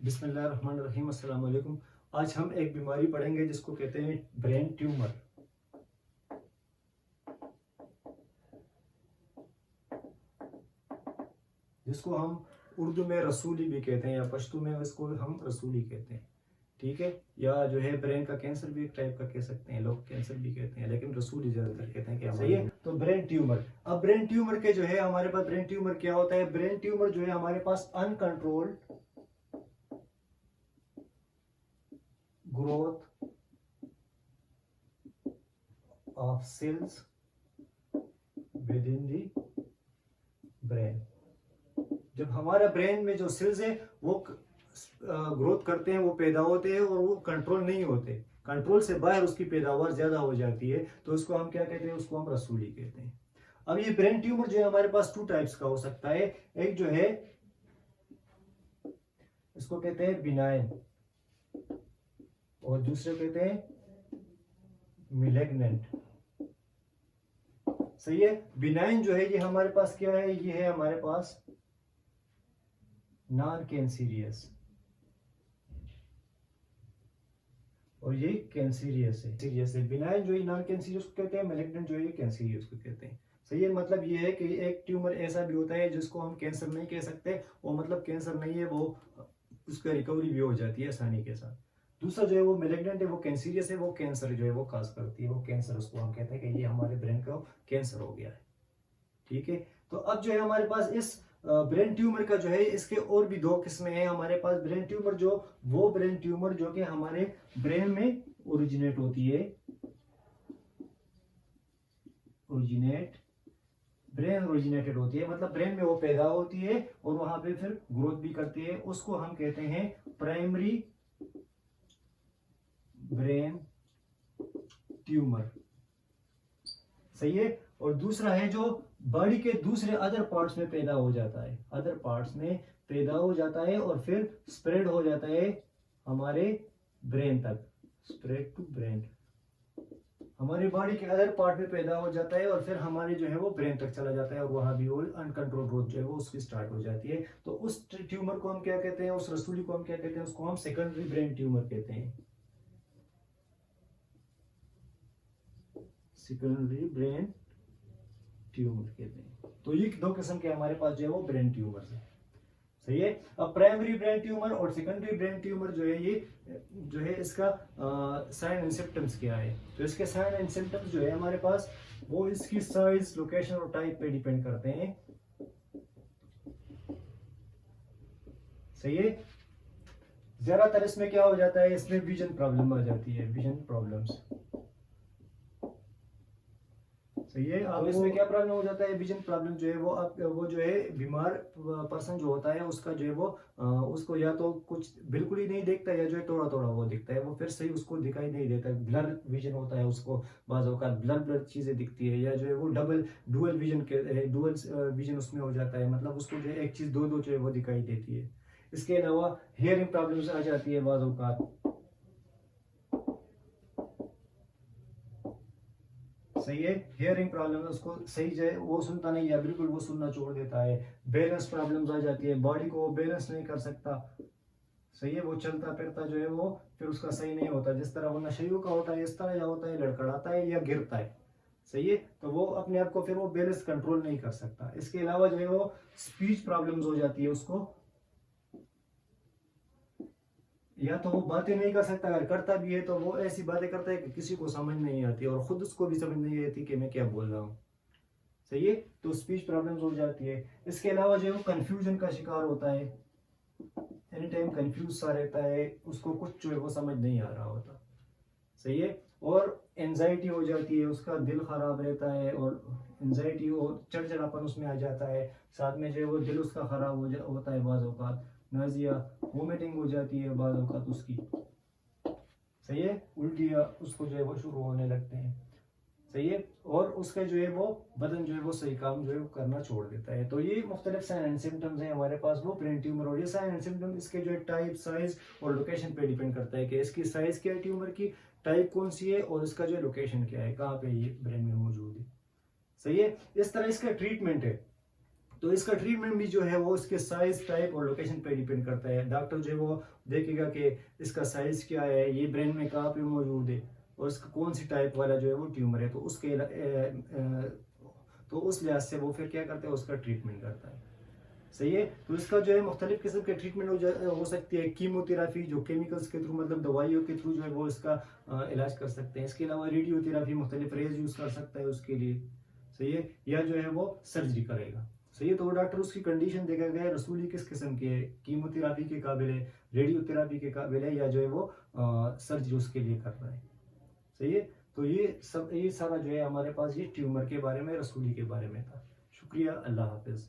बिस्मिल्लाहिर्रहमानिर्रहीम, अस्सलाम वालेकुम। आज हम एक बीमारी पढ़ेंगे जिसको कहते हैं ब्रेन ट्यूमर। जिसको हम उर्दू में रसूली भी कहते हैं या पश्तो में इसको हम रसूली कहते हैं, ठीक है। या जो है ब्रेन का कैंसर भी एक टाइप का कह सकते हैं, लोग कैंसर भी कहते हैं, लेकिन रसूली ज्यादातर कहते हैं कि सही है। तो ब्रेन ट्यूमर, अब ब्रेन ट्यूमर के जो है हमारे पास ब्रेन ट्यूमर क्या होता है। ब्रेन ट्यूमर जो है हमारे पास uncontrolled growth of cells with in the brain. जब हमारा ब्रेन में जो सेल्स है वो ग्रोथ करते हैं, वो पैदा होते हैं और वो कंट्रोल नहीं होते, कंट्रोल से बाहर उसकी पैदावार ज्यादा हो जाती है, तो उसको हम क्या कहते हैं, उसको हम रसूली कहते हैं। अब ये ब्रेन ट्यूमर जो है हमारे पास टू टाइप्स का हो सकता है। एक जो है इसको कहते हैं बिनाइन और दूसरे कहते हैं मिलेग्नेंट। सही है। बिनाइन जो है ये हमारे पास क्या है, ये है हमारे पास नॉन कैंसीरियस और ये कैंसीरियस है। सीरियस है। बिनाइन जो है नॉन कैंसीरियस को कहते हैं, मैलिग्नेंट जो है कैंसीरियस को कहते हैं। सही है। मतलब ये है कि एक ट्यूमर ऐसा भी होता है जिसको हम कैंसर नहीं कह सकते, वो मतलब कैंसर नहीं है, वो उसका रिकवरी भी हो जाती है आसानी के साथ। दूसरा जो है वो मैलिग्नेंट है, वो कैंसीरियस है, वो कैंसर जो है वो काज करती है, वो कैंसर, उसको हम कहते हैं कि ये हमारे ब्रेन का कैंसर हो गया है, ठीक है। तो अब जो है हमारे पास इस ब्रेन ट्यूमर का जो है इसके और भी दो किस्में हैं हमारे पास। ब्रेन ट्यूमर जो वो ब्रेन ट्यूमर जो कि हमारे ब्रेन में ओरिजिनेट होती है, ब्रेन ओरिजिनेटेड होती है, मतलब ब्रेन में वो पैदा होती है और वहां पे फिर ग्रोथ भी करती है, उसको हम कहते हैं प्राइमरी ब्रेन ट्यूमर। सही है। और दूसरा है जो बॉडी के दूसरे अदर पार्ट्स में पैदा हो जाता है, अदर पार्ट्स में पैदा हो जाता है और फिर स्प्रेड हो जाता है हमारे ब्रेन तक, स्प्रेड टू ब्रेन। हमारी बॉडी के अदर पार्ट में पैदा हो जाता है और फिर हमारे जो है वो ब्रेन तक चला जाता है और वहां भी वो अनकंट्रोल ग्रोथ जो है वो उसकी स्टार्ट हो जाती है। तो उस ट्यूमर को हम क्या कहते हैं, उस रसूली को हम क्या कहते हैं, उसको हम सेकेंडरी ब्रेन ट्यूमर कहते हैं, सेकेंडरी ब्रेन ट्यूमर कहते हैं। तो ये दो किस्म के हमारे पास जो है वो ब्रेन ट्यूमर है। सही है। अब प्राइमरी ब्रेन ट्यूमर और सेकेंडरी ब्रेन ट्यूमर जो है, ये जो है इसका साइन एंड सिम्टम्स क्या है। तो इसके साइन एंड सिम्टम्स जो है हमारे पास वो इसकी साइज, लोकेशन और टाइप पे डिपेंड करते हैं। सही है। ज्यादातर इसमें क्या हो जाता है, इसमें विजन प्रॉब्लम आ जाती है, विजन प्रॉब्लम्स। सही है। अब इसमें क्या प्रॉब्लम हो जाता है, विजन प्रॉब्लम जो है वो जो है बीमार पर्सन जो होता है उसका जो है वो उसको या तो कुछ बिल्कुल ही नहीं देखता या जो है थोड़ा थोड़ा वो दिखता है, वो फिर सही उसको दिखाई नहीं देता, ब्लर विजन होता है उसको, बाज़ औक़ात ब्लर ब्लर चीजें दिखती है, या जो है वो डुअल विजन के डुअल विजन उसमें हो जाता है, मतलब उसको जो है एक चीज दो दो जो है वो दिखाई देती है। इसके अलावा हियरिंग प्रॉब्लम्स आ जाती है बाज़ औक़ात। सही है। हियरिंग प्रॉब्लम है, उसको सही जो है वो सुनता नहीं या बिल्कुल वो सुनना छोड़ देता है। बैलेंस प्रॉब्लम्स आ जाती है, बॉडी को वो बैलेंस नहीं कर सकता। सही है। वो चलता फिरता जो है वो फिर उसका सही नहीं होता, जिस तरह वो नशेड़ियों का होता है इस तरह या होता है, लड़खड़ाता है या गिरता है। सही है। तो वो अपने आप को फिर वो बैलेंस कंट्रोल नहीं कर सकता। इसके अलावा जो है वो स्पीच प्रॉब्लम्स हो जाती है उसको, या तो वो बातें नहीं कर सकता, अगर करता भी है तो वो ऐसी बातें करता है कि किसी को समझ नहीं आती और खुद उसको भी समझ नहीं आती कि मैं क्या बोल रहा हूँ। सही है। तो स्पीच प्रॉब्लम्स हो जाती है। इसके अलावा जो है वो कंफ्यूजन का शिकार होता है, एनी टाइम कंफ्यूज सा रहता है, उसको कुछ जो है वो समझ नहीं आ रहा होता। सही है। और एंजाइटी हो जाती है, उसका दिल खराब रहता है और एंजाइटी और चिड़चिड़ापन उसमें आ जाता है, साथ में जो है वो दिल उसका खराब होता है, बाज़ औक़ात नाजिया वोमिटिंग हो जाती है बाज़ औक़ात उसकी। सही है। उल्टियाँ उसको जो है वो शुरू होने लगते हैं। सही है। और उसका जो है वो बदन जो है वो सही काम जो है वो करना छोड़ देता है। तो ये मुख्तलिफ साइन एंड सिम्टम्स हैं हमारे पास वो ब्रेन ट्यूमर। और ये साइन एंड सिम्टम इसके जो है टाइप, साइज और लोकेशन पे डिपेंड करता है कि इसकी साइज क्या है ट्यूमर की, टाइप कौन सी है और इसका जो है लोकेशन क्या है, कहाँ पे ये ब्रेन में मौजूद है। सही है। इस तरह इसका ट्रीटमेंट है। तो इसका ट्रीटमेंट भी जो है वो उसके साइज, टाइप और लोकेशन पे डिपेंड करता है। डॉक्टर जो है वो देखेगा कि इसका साइज क्या है, ये ब्रेन में कहाँ पे मौजूद है और इसका कौन सी टाइप वाला जो है वो ट्यूमर है, तो तो उस लिहाज से वो फिर क्या करता है, उसका ट्रीटमेंट करता है। सही है। तो इसका जो है मुख्तलिफ किस्म के ट्रीटमेंट हो सकती है। कीमोथेरापी जो केमिकल्स के थ्रू, मतलब दवाइयों के थ्रू जो है वो इसका इलाज कर सकते हैं। इसके अलावा रेडियोथेरापी, मुख्तलिफ रेज यूज़ कर सकता है उसके लिए। सही है। या जो है वो सर्जरी करेगा। सही है। तो वो डॉक्टर उसकी कंडीशन देखा गया रसूली किस किस्म की है, कीमोथेरापी के काबिल है, रेडियोथेरापी के काबिल है, या जो है वो सर्जरी उसके लिए कर रहा है। सही है। तो ये सारा जो है हमारे पास ये ट्यूमर के बारे में, रसूली के बारे में था। शुक्रिया। अल्लाह हाफिज़।